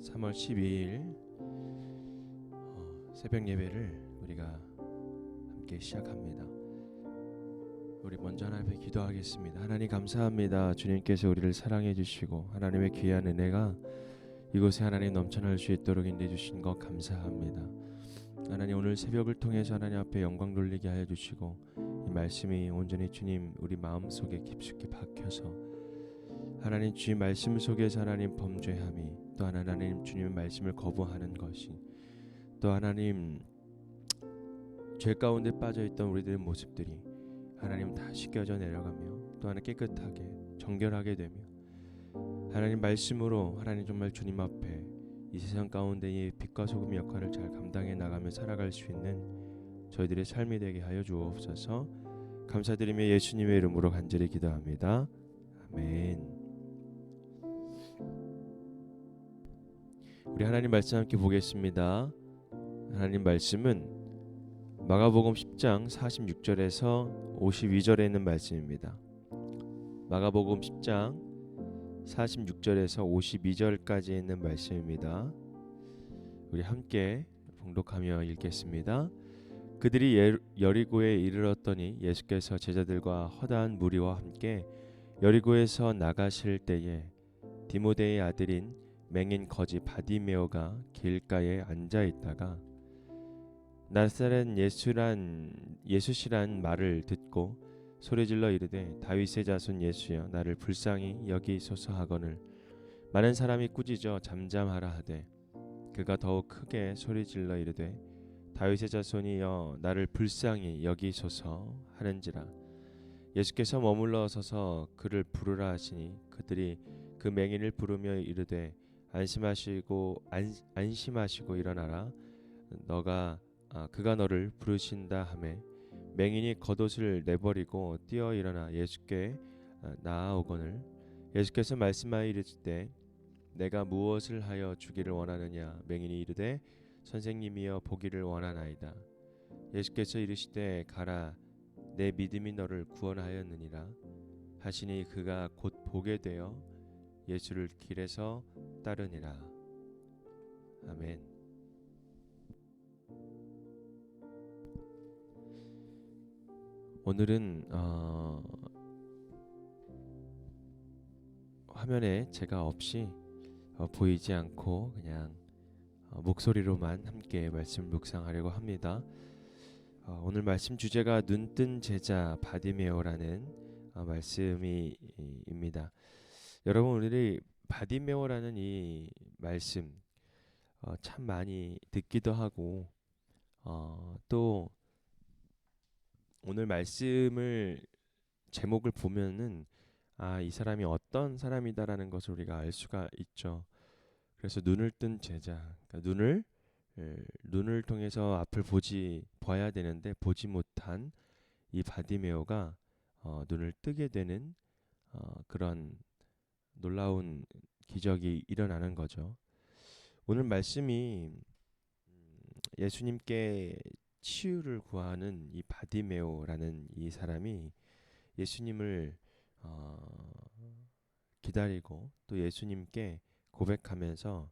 3월 12일 새벽 예배를 우리가 함께 시작합니다. 우리 먼저 하나님 앞에 기도하겠습니다. 하나님 감사합니다. 주님께서 우리를 사랑해 주시고 하나님의 귀한 은혜가 이곳에 하나님 넘쳐날 수 있도록 인도해 주신 것 감사합니다. 하나님 오늘 새벽을 통해서 하나님 앞에 영광 돌리게 하여 주시고 이 말씀이 온전히 주님 우리 마음속에 깊숙이 박혀서 하나님 주의 말씀 속에서 하나님 범죄함이 또 하나님 주님의 말씀을 거부하는 것이 또 하나님 죄 가운데 빠져있던 우리들의 모습들이 하나님 다 씻겨져 내려가며 또 하나 깨끗하게 정결하게 되며 하나님 말씀으로 하나님 정말 주님 앞에 이 세상 가운데의 빛과 소금 역할을 잘 감당해 나가며 살아갈 수 있는 저희들의 삶이 되게 하여 주옵소서. 감사드리며 예수님의 이름으로 간절히 기도합니다. 아멘. 우리 하나님 말씀 함께 보겠습니다. 하나님 말씀은 마가복음 10장 46절에서 52절에 있는 말씀입니다. 마가복음 10장 46절에서 52절까지 있는 말씀입니다. 우리 함께 봉독하며 읽겠습니다. 그들이 여리고에 이르렀더니 예수께서 제자들과 허다한 무리와 함께 여리고에서 나가실 때에 디모데의 아들인 맹인 거지 바디메오가 길가에 앉아 있다가 나사렛 예수시란 말을 듣고 소리질러 이르되 다윗의 자손 예수여 나를 불쌍히 여기소서 하거늘 많은 사람이 꾸짖어 잠잠하라 하되 그가 더욱 크게 소리질러 이르되 다윗의 자손이여 나를 불쌍히 여기소서 하는지라. 예수께서 머물러 서서 그를 부르라 하시니 그들이 그 맹인을 부르며 이르되 안심하시고 일어나라 그가 너를 부르신다 하매 맹인이 겉옷을 내버리고 뛰어 일어나 예수께 나아오거늘 예수께서 말씀하여 이르시되 내가 무엇을 하여 주기를 원하느냐. 맹인이 이르되 선생님이여 보기를 원하나이다. 예수께서 이르시되 가라 내 믿음이 너를 구원하였느니라 하시니 그가 곧 보게 되어 예수를 길에서 따르니라. 아멘. 오늘은 화면에 제가 없이 보이지 않고 그냥 목소리로만 함께 말씀 묵상하려고 합니다. 오늘 말씀 주제가 눈뜬 제자 바디메오라는 말씀입니다. 여러분 우리 바디메오라는 이 말씀 참 많이 듣기도 하고 또 오늘 말씀을 제목을 보면은 이 사람이 어떤 사람이다라는 것을 우리가 알 수가 있죠. 그래서 눈을 뜬 제자, 그러니까 눈을 통해서 앞을 봐야 되는데 보지 못한 이 바디메오가 눈을 뜨게 되는 그런 놀라운 기적이 일어나는 거죠. 오늘 말씀이 예수님께 치유를 구하는 이 바디메오라는 이 사람이 예수님을 기다리고 또 예수님께 고백하면서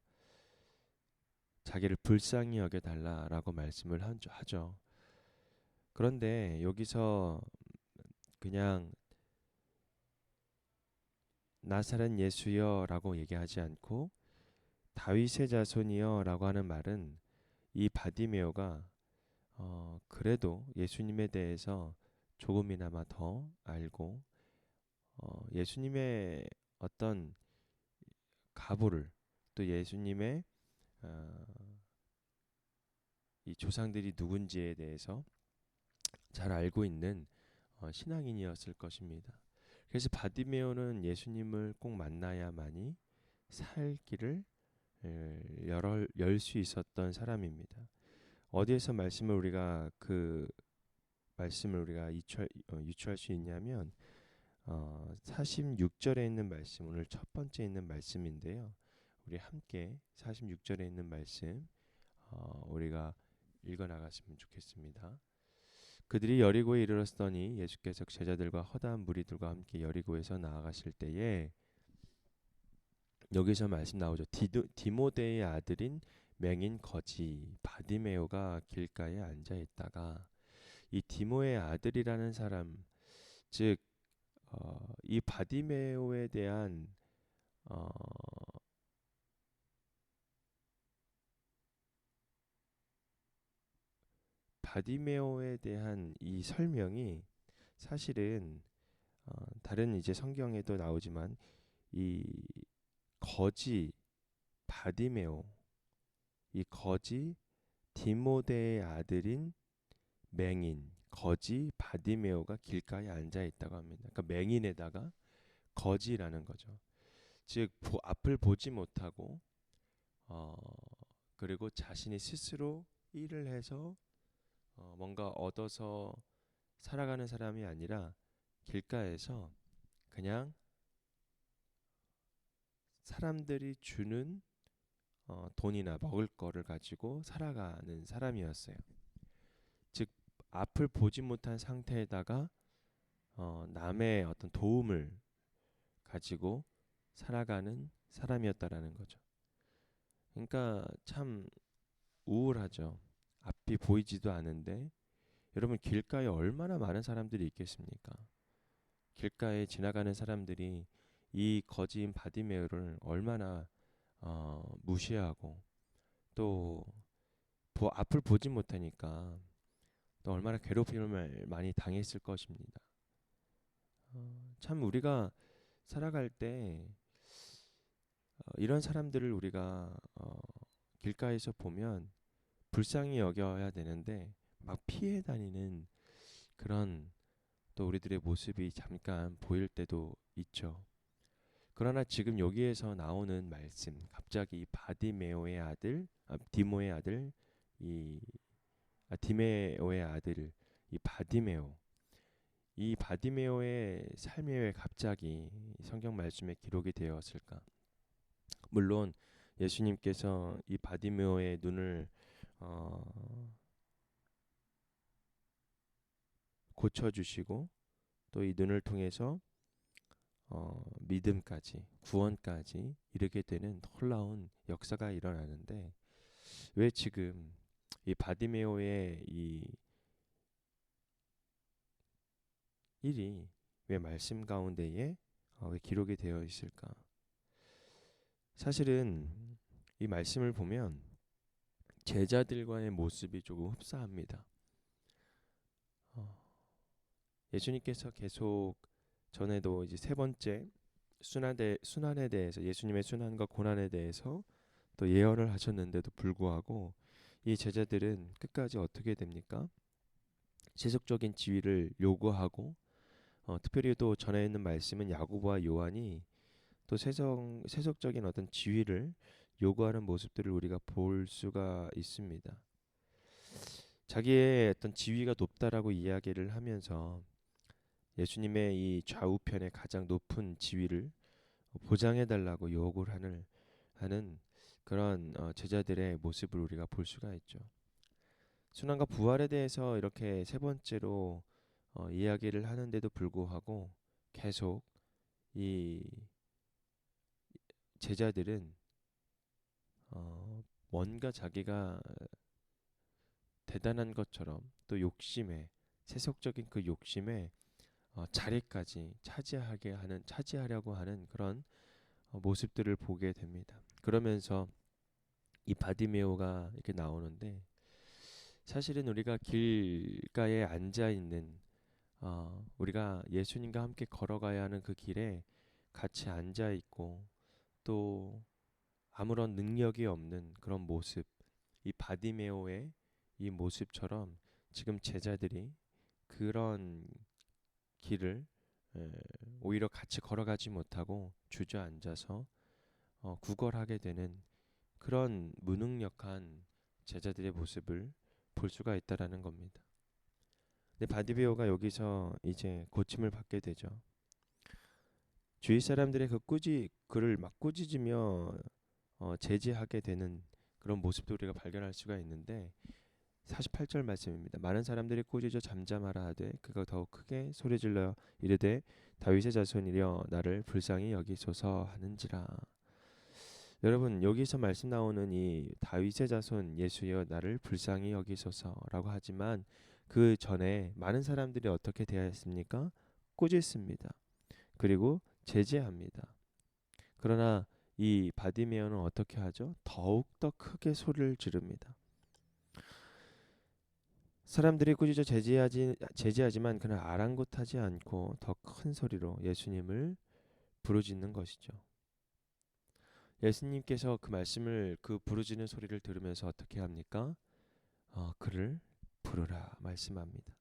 자기를 불쌍히 여겨 달라라고 말씀을 하죠. 그런데 여기서 그냥 나사렛 예수여라고 얘기하지 않고 다윗의 자손이여라고 하는 말은 이 바디메오가 그래도 예수님에 대해서 조금이나마 더 알고 예수님의 어떤 가부를 또 예수님의 이 조상들이 누군지에 대해서 잘 알고 있는 신앙인이었을 것입니다. 그래서 바디메오는 예수님을 꼭 만나야만이 살 길을 열 수 있었던 사람입니다. 어디에서 그 말씀을 우리가 유추할 수 있냐면 46절에 있는 말씀, 오늘 첫 번째 있는 말씀인데요. 우리 함께 46절에 있는 말씀 우리가 읽어 나갔으면 좋겠습니다. 그들이 여리고에 이르렀더니 예수께서 제자들과 허다한 무리들과 함께 여리고에서 나아가실 때에 여기서 말씀 나오죠. 디모데의 아들인 맹인 거지 바디메오가 길가에 앉아 있다가, 이 디모의 아들이라는 사람, 즉 이 바디메오에 대한 어, 바디메오에 대한 이 설명이 사실은 다른 이제 성경에도 나오지만, 이 거지 바디메오, 이 거지 디모데의 아들인 맹인 거지 바디메오가 길가에 앉아 있다고 합니다. 그러니까 맹인에다가 거지라는 거죠. 즉 앞을 보지 못하고 어, 그리고 자신이 스스로 일을 해서 뭔가 얻어서 살아가는 사람이 아니라 길가에서 그냥 사람들이 주는 돈이나 먹을 거를 가지고 살아가는 사람이었어요. 즉 앞을 보지 못한 상태에다가 남의 어떤 도움을 가지고 살아가는 사람이었다라는 거죠. 그러니까 참 우울하죠. 앞이 보이지도 않은데, 여러분 길가에 얼마나 많은 사람들이 있겠습니까? 길가에 지나가는 사람들이 이 거지인 바디메오를 얼마나 무시하고, 또 앞을 보지 못하니까 또 얼마나 괴롭힘을 많이 당했을 것입니다. 참 우리가 살아갈 때 이런 사람들을 우리가 길가에서 보면 불쌍히 여겨야 되는데 막 피해 다니는 그런 또 우리들의 모습이 잠깐 보일 때도 있죠. 그러나 지금 여기에서 나오는 말씀, 갑자기 이 바디메오의 아들, 디모의 아들, 이 디메오의 아들, 이 바디메오, 이 바디메오의 삶이 왜 갑자기 성경 말씀에 기록이 되었을까? 물론 예수님께서 이 바디메오의 눈을 고쳐주시고, 또 이 눈을 통해서 믿음까지, 구원까지 이르게 되는 놀라운 역사가 일어나는데, 왜 지금 이 바디메오의 이 일이 왜 말씀 가운데에 왜 기록이 되어 있을까? 사실은 이 말씀을 보면 제자들과의 모습이 조금 흡사합니다. 예수님께서 계속 전에도 이제 세 번째 순환에 대해서, 예수님의 순환과 고난에 대해서 또 예언을 하셨는데도 불구하고 이 제자들은 끝까지 어떻게 됩니까? 세속적인 지위를 요구하고, 특별히 또 전에 있는 말씀은 야고보와 요한이 또 세속적인 어떤 지위를 요구하는 모습들을 우리가 볼 수가 있습니다. 자기의 어떤 지위가 높다라고 이야기를 하면서 예수님의 이 좌우편의 가장 높은 지위를 보장해 달라고 요구를 하는 그런 제자들의 모습을 우리가 볼 수가 있죠. 순환과 부활에 대해서 이렇게 세 번째로 이야기를 하는데도 불구하고 계속 이 제자들은 뭔가 자기가 대단한 것처럼, 또 욕심에, 세속적인 그 욕심에 자리까지 차지하려고 하는 그런 모습들을 보게 됩니다. 그러면서 이 바디메오가 이렇게 나오는데, 사실은 우리가 길가에 앉아 있는 우리가 예수님과 함께 걸어가야 하는 그 길에 같이 앉아 있고, 또 아무런 능력이 없는 그런 모습, 이 바디메오의 이 모습처럼 지금 제자들이 그런 길을 오히려 같이 걸어가지 못하고 주저앉아서 구걸하게 되는 그런 무능력한 제자들의 모습을 볼 수가 있다라는 겁니다. 근데 바디메오가 여기서 이제 고침을 받게 되죠. 주위 사람들의 그를 막 꾸짖으며 제지하게 되는 그런 모습도 우리가 발견할 수가 있는데, 48절 말씀입니다. 많은 사람들이 꾸짖어 잠잠하라 하되 그가 더욱 크게 소리질러 이르되 다윗의 자손이여 나를 불쌍히 여기소서 하는지라. 여러분 여기서 말씀 나오는 이 다윗의 자손 예수여 나를 불쌍히 여기소서라고 하지만 그 전에 많은 사람들이 어떻게 대하였습니까? 꾸짖습니다. 그리고 제지합니다. 그러나 이 바디메어는 어떻게 하죠? 더욱 더 크게 소리를 지릅니다. 사람들이 꾸짖어 제지하지만 그는 아랑곳하지 않고 더 큰 소리로 예수님을 부르짖는 것이죠. 예수님께서 그 말씀을 그 부르짖는 소리를 들으면서 어떻게 합니까? 그를 부르라 말씀합니다.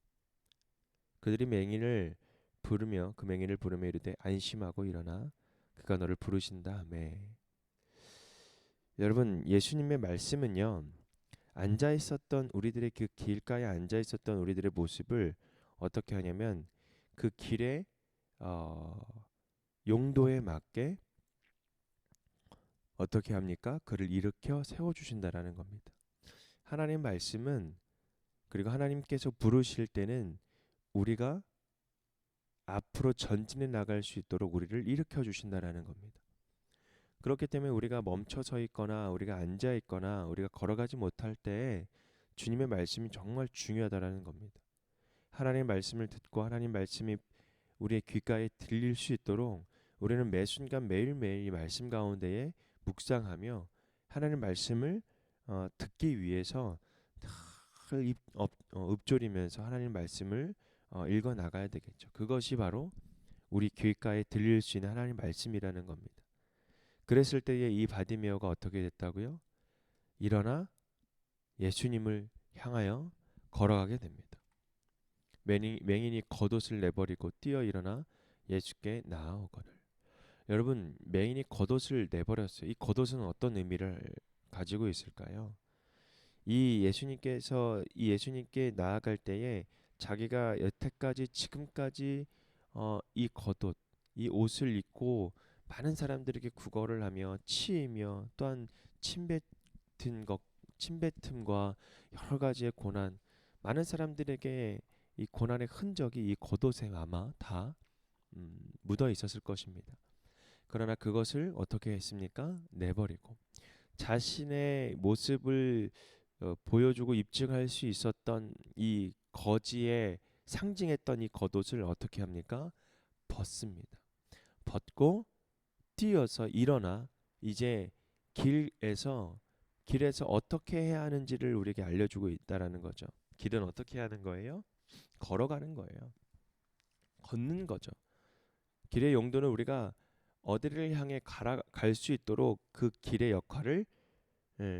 그들이 맹인을 부르며 그 맹인을 부르며 이르되 안심하고 일어나 그가 너를 부르신다 하매. 여러분 예수님의 말씀은요. 앉아 있었던 우리들의 그 길가에 앉아 있었던 우리들의 모습을 어떻게 하냐면 그 길의 용도에 맞게 어떻게 합니까? 그를 일으켜 세워 주신다라는 겁니다. 하나님 말씀은 그리고 하나님께서 부르실 때는 우리가 앞으로 전진해 나갈 수 있도록 우리를 일으켜 주신다라는 겁니다. 그렇기 때문에 우리가 멈춰 서 있거나 우리가 앉아 있거나 우리가 걸어가지 못할 때 주님의 말씀이 정말 중요하다라는 겁니다. 하나님의 말씀을 듣고 하나님 말씀이 우리의 귓가에 들릴 수 있도록 우리는 매 순간 매일매일 이 말씀 가운데에 묵상하며 하나님 말씀을 듣기 위해서 읊조리면서 하나님 말씀을 읽어 나가야 되겠죠. 그것이 바로 우리 귓가에 들릴 수 있는 하나님 말씀이라는 겁니다. 그랬을 때에 이 바디메어가 어떻게 됐다고요? 일어나 예수님을 향하여 걸어가게 됩니다. 맹인이 겉옷을 내버리고 뛰어 일어나 예수께 나아오거늘. 여러분 맹인이 겉옷을 내버렸어요. 이 겉옷은 어떤 의미를 가지고 있을까요? 이 예수님께 나아갈 때에 자기가 여태까지 지금까지 이 겉옷, 이 옷을 입고 많은 사람들에게 구걸을 하며 치이며 또한 침뱉음과 여러 가지의 고난, 많은 사람들에게 이 고난의 흔적이 이 겉옷에 아마 다 묻어 있었을 것입니다. 그러나 그것을 어떻게 했습니까? 내버리고 자신의 모습을 보여주고 입증할 수 있었던 이 거지에 상징했던 이 겉옷을 어떻게 합니까? 벗습니다. 벗고 뛰어서 일어나 이제 길에서 어떻게 해야 하는지를 우리에게 알려주고 있다라는 거죠. 길은 어떻게 하는 거예요? 걸어가는 거예요. 걷는 거죠. 길의 용도는 우리가 어디를 향해 갈 수 있도록 그 길의 역할을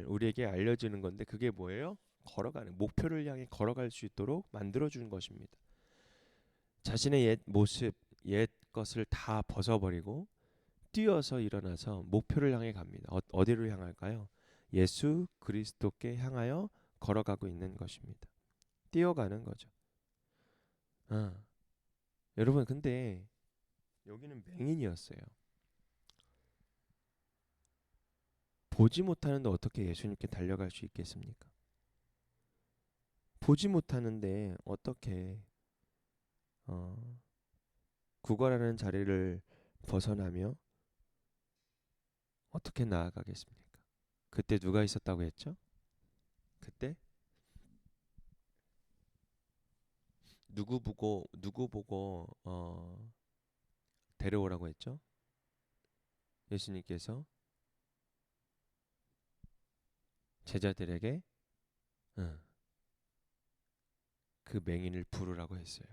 우리에게 알려주는 건데 그게 뭐예요? 걸어가는 목표를 향해 걸어갈 수 있도록 만들어 주는 것입니다. 자신의 옛 모습, 옛 것을 다 벗어버리고 뛰어서 일어나서 목표를 향해 갑니다. 어디로 향할까요? 예수 그리스도께 향하여 걸어가고 있는 것입니다. 뛰어가는 거죠. 여러분 근데 여기는 맹인이었어요. 보지 못하는데 어떻게 예수님께 달려갈 수 있겠습니까? 보지 못하는데 어떻게 구걸하는 자리를 벗어나며 어떻게 나아가겠습니까? 그때 누가 있었다고 했죠? 그때 누구 보고 데려오라고 했죠? 예수님께서 제자들에게 그 맹인을 부르라고 했어요.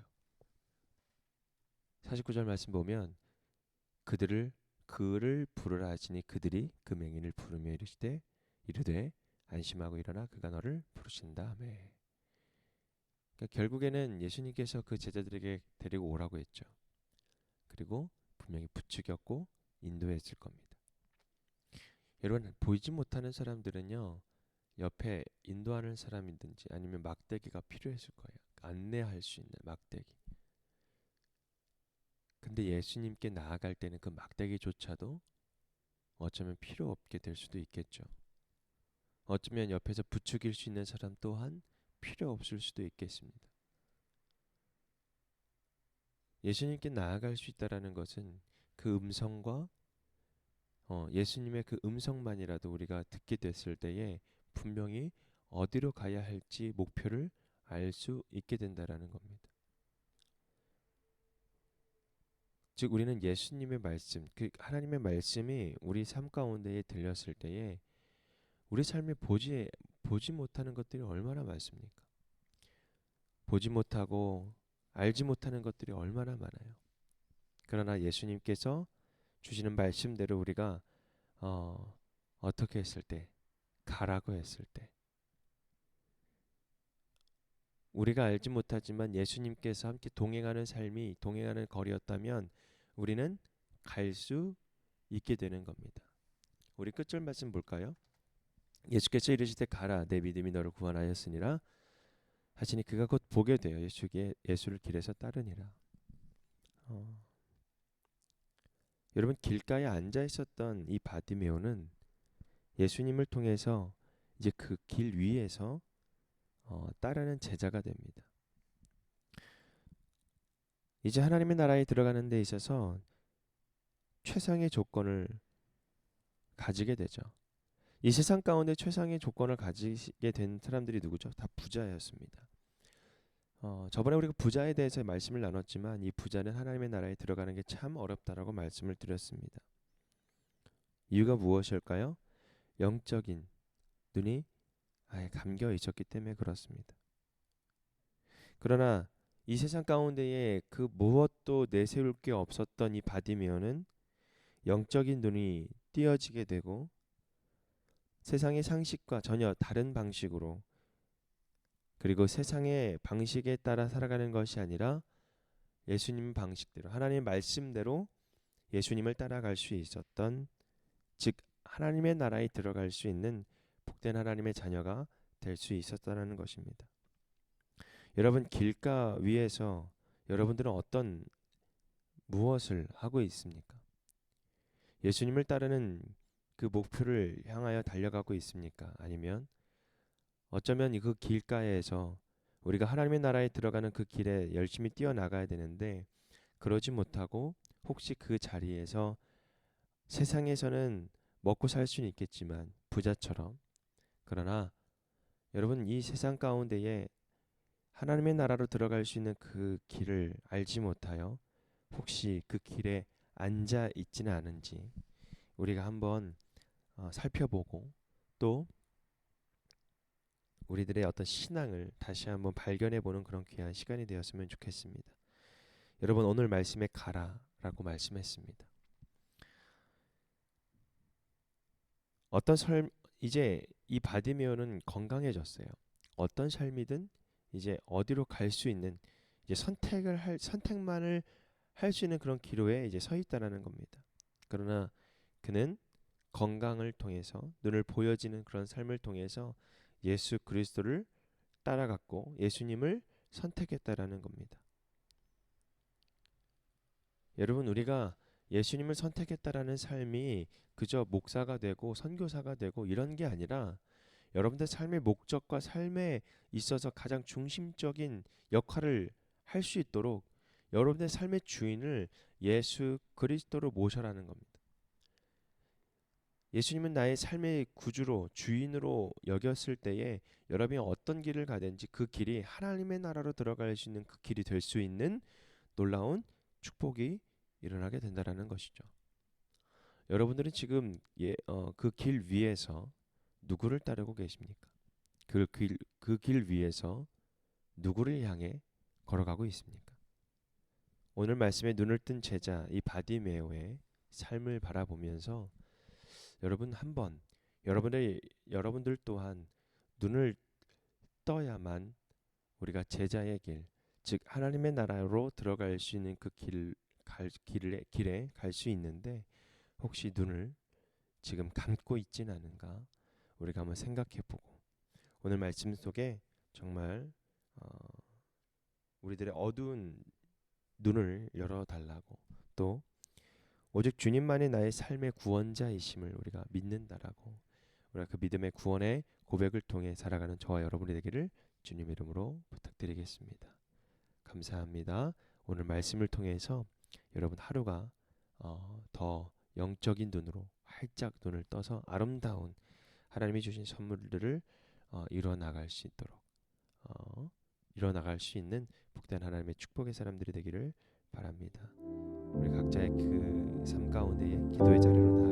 49절 말씀 보면 그를 부르라 하시니 그들이 그 맹인을 부르며 이르되 안심하고 일어나 그가 너를 부르신다 하며. 그러니까 결국에는 예수님께서 그 제자들에게 데리고 오라고 했죠. 그리고 분명히 부추겼고 인도했을 겁니다. 여러분 보이지 못하는 사람들은요 옆에 인도하는 사람이든지 아니면 막대기가 필요했을 거예요. 안내할 수 있는 막대기. 근데 예수님께 나아갈 때는 그 막대기조차도 어쩌면 필요 없게 될 수도 있겠죠. 어쩌면 옆에서 부추길 수 있는 사람 또한 필요 없을 수도 있겠습니다. 예수님께 나아갈 수 있다라는 것은 그 음성과 예수님의 그 음성만이라도 우리가 듣게 됐을 때에 분명히 어디로 가야 할지 목표를 알 수 있게 된다라는 겁니다. 즉 우리는 예수님의 말씀, 그 하나님의 말씀이 우리 삶 가운데에 들렸을 때에 우리 삶에 보지 못하는 것들이 얼마나 많습니까? 보지 못하고 알지 못하는 것들이 얼마나 많아요. 그러나 예수님께서 주시는 말씀대로 우리가 어떻게 했을 때, 가라고 했을 때, 우리가 알지 못하지만 예수님께서 함께 동행하는 삶이 동행하는 거리였다면 우리는 갈 수 있게 되는 겁니다. 우리 끝절 말씀 볼까요? 예수께서 이르시되 가라 내 믿음이 너를 구원하였으니라 하시니 그가 곧 보게 되어 예수를 길에서 따르니라. 여러분 길가에 앉아 있었던 이 바디메오는 예수님을 통해서 이제 그 길 위에서 따르는 제자가 됩니다. 이제 하나님의 나라에 들어가는 데 있어서 최상의 조건을 가지게 되죠. 이 세상 가운데 최상의 조건을 가지게 된 사람들이 누구죠? 다 부자였습니다. 저번에 우리가 부자에 대해서 말씀을 나눴지만 이 부자는 하나님의 나라에 들어가는 게 참 어렵다라고 말씀을 드렸습니다. 이유가 무엇일까요? 영적인 눈이 아예 감겨 있었기 때문에 그렇습니다. 그러나 이 세상 가운데에 그 무엇도 내세울 게 없었던 이 바디메오는 영적인 눈이 띄어지게 되고 세상의 상식과 전혀 다른 방식으로 그리고 세상의 방식에 따라 살아가는 것이 아니라 예수님 방식대로 하나님의 말씀대로 예수님을 따라갈 수 있었던 즉 하나님의 나라에 들어갈 수 있는 복된 하나님의 자녀가 될 수 있었다는 것입니다. 여러분 길가 위에서 여러분들은 어떤 무엇을 하고 있습니까? 예수님을 따르는 그 목표를 향하여 달려가고 있습니까? 아니면 어쩌면 그 길가에서 우리가 하나님의 나라에 들어가는 그 길에 열심히 뛰어나가야 되는데 그러지 못하고 혹시 그 자리에서 세상에서는 먹고 살 수는 있겠지만 부자처럼 그러나 여러분 이 세상 가운데에 하나님의 나라로 들어갈 수 있는 그 길을 알지 못하여 혹시 그 길에 앉아 있지는 않은지 우리가 한번 살펴보고 또 우리들의 어떤 신앙을 다시 한번 발견해 보는 그런 귀한 시간이 되었으면 좋겠습니다. 여러분 오늘 말씀에 가라라고 말씀했습니다. 어떤 삶 이제 이 바디메오는 건강해졌어요. 어떤 삶이든 이제 어디로 갈 수 있는 이제 선택만을 할 수 있는 그런 기로에 이제 서 있다라는 겁니다. 그러나 그는 건강을 통해서 눈을 보여지는 그런 삶을 통해서 예수 그리스도를 따라갔고 예수님을 선택했다라는 겁니다. 여러분 우리가 예수님을 선택했다라는 삶이 그저 목사가 되고 선교사가 되고 이런 게 아니라 여러분들 삶의 목적과 삶에 있어서 가장 중심적인 역할을 할 수 있도록 여러분의 삶의 주인을 예수 그리스도로 모셔라는 겁니다. 예수님은 나의 삶의 구주로 주인으로 여겼을 때에 여러분이 어떤 길을 가든지 그 길이 하나님의 나라로 들어갈 수 있는 그 길이 될 수 있는 놀라운 축복이 일어나게 된다라는 것이죠. 여러분들은 지금 그 길 위에서 누구를 따르고 계십니까? 그 길 위에서 누구를 향해 걸어가고 있습니까? 오늘 말씀에 눈을 뜬 제자 이 바디메오의 삶을 바라보면서 여러분 한번 여러분들 또한 눈을 떠야만 우리가 제자의 길, 즉 하나님의 나라로 들어갈 수 있는 그 길에 갈 수 있는데 혹시 눈을 지금 감고 있진 않은가 우리가 한번 생각해보고 오늘 말씀 속에 정말 우리들의 어두운 눈을 열어달라고 또 오직 주님만이 나의 삶의 구원자이심을 우리가 믿는다라고 우리가 그 믿음의 구원의 고백을 통해 살아가는 저와 여러분이 되기를 주님 이름으로 부탁드리겠습니다. 감사합니다. 오늘 말씀을 통해서 여러분 하루가 더 영적인 눈으로 활짝 눈을 떠서 아름다운 하나님이 주신 선물들을 이루어 나갈 수 있도록 이루어 나갈 수 있는 복된 하나님의 축복의 사람들이 되기를 바랍니다. 우리 각자의 그 삶 가운데에 기도의 자리로 나아가